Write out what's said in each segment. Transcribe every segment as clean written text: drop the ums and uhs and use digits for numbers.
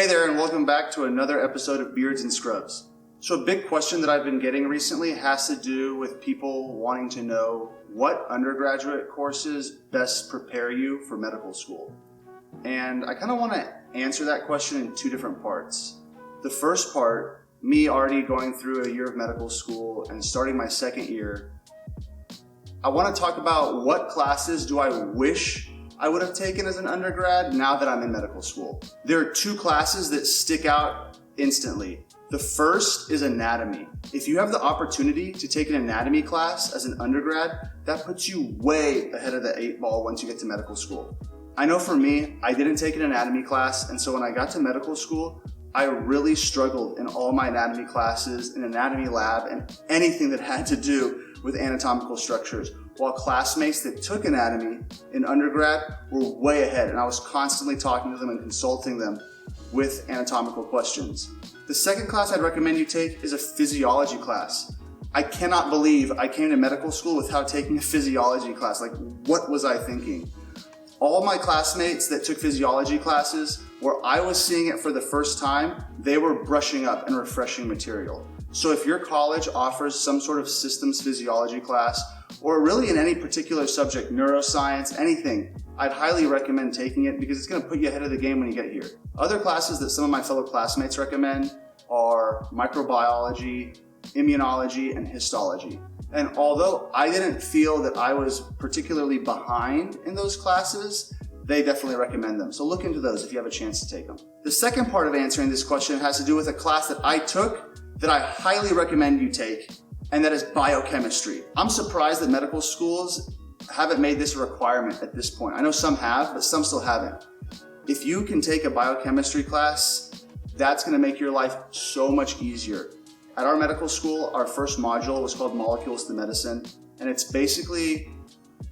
Hey there, and welcome back to another episode of Beards and Scrubs. So a big question that I've been getting recently has to do with people wanting to know what undergraduate courses best prepare you for medical school. And I kind of want to answer that question in two different parts. The first part, me already going through a year of medical school and starting my second year, I want to talk about what classes do I wish I would have taken as an undergrad now that I'm in medical school. There are two classes that stick out instantly. The first is anatomy. If you have the opportunity to take an anatomy class as an undergrad, that puts you way ahead of the 8 ball once you get to medical school. I know for me, I didn't take an anatomy class, and so when I got to medical school, I really struggled in all my anatomy classes, in anatomy lab, and anything that had to do with anatomical structures, while classmates that took anatomy in undergrad were way ahead, and I was constantly talking to them and consulting them with anatomical questions. The second class I'd recommend you take is a physiology class. I cannot believe I came to medical school without taking a physiology class. Like, what was I thinking? All my classmates that took physiology classes, where I was seeing it for the first time, they were brushing up and refreshing material. So if your college offers some sort of systems physiology class, or really in any particular subject, neuroscience, anything, I'd highly recommend taking it because it's going to put you ahead of the game when you get here. Other classes that some of my fellow classmates recommend are microbiology, immunology, and histology. And although I didn't feel that I was particularly behind in those classes, they definitely recommend them. So look into those if you have a chance to take them. The second part of answering this question has to do with a class that I took that I highly recommend you take, and that is biochemistry. I'm surprised that medical schools haven't made this a requirement at this point. I know some have, but some still haven't. If you can take a biochemistry class, that's gonna make your life so much easier. At our medical school, our first module was called Molecules to Medicine, and it's basically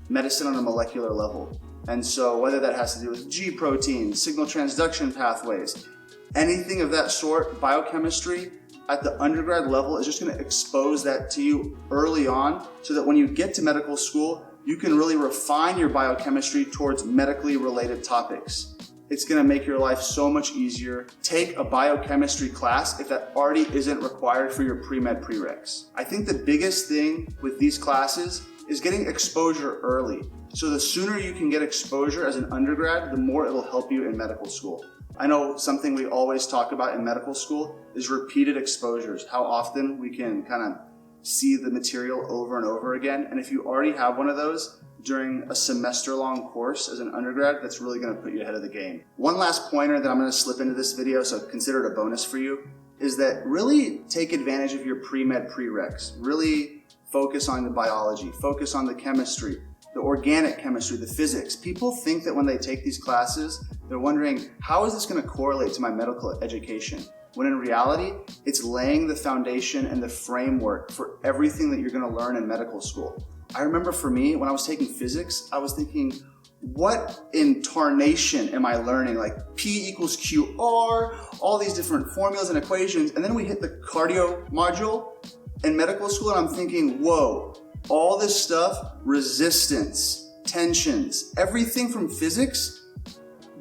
medicine on a molecular level. And so whether that has to do with G proteins, signal transduction pathways, anything of that sort, biochemistry at the undergrad level is just going to expose that to you early on so that when you get to medical school, you can really refine your biochemistry towards medically related topics. It's going to make your life so much easier. Take a biochemistry class if that already isn't required for your pre-med prereqs. I think the biggest thing with these classes is getting exposure early. So the sooner you can get exposure as an undergrad, the more it'll help you in medical school. I know something we always talk about in medical school is repeated exposures, how often we can kind of see the material over and over again. And if you already have one of those during a semester-long course as an undergrad, that's really going to put you ahead of the game. One last pointer that I'm going to slip into this video, so consider it a bonus for you, is that really take advantage of your pre-med prereqs. Really focus on the biology, focus on the chemistry, the organic chemistry, the physics. People think that when they take these classes, they're wondering, how is this going to correlate to my medical education? When in reality, it's laying the foundation and the framework for everything that you're going to learn in medical school. I remember for me, when I was taking physics, I was thinking, what in tarnation am I learning? Like P equals QR, all these different formulas and equations. And then we hit the cardio module in medical school, and I'm thinking, whoa, all this stuff, resistance, tensions, everything from physics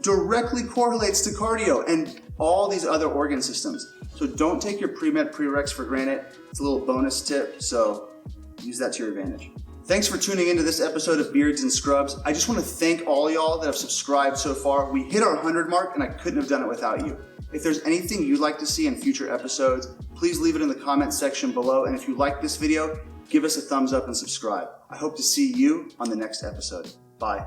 directly correlates to cardio and all these other organ systems. So don't take your pre-med prereqs for granted. It's a little bonus tip, so use that to your advantage. Thanks for tuning into this episode of Beards and Scrubs. I just want to thank all y'all that have subscribed so far. We hit our 100 mark, and I couldn't have done it without you. If there's anything you'd like to see in future episodes, please leave it in the comment section below. And if you like this video, give us a thumbs up and subscribe. I hope to see you on the next episode. Bye.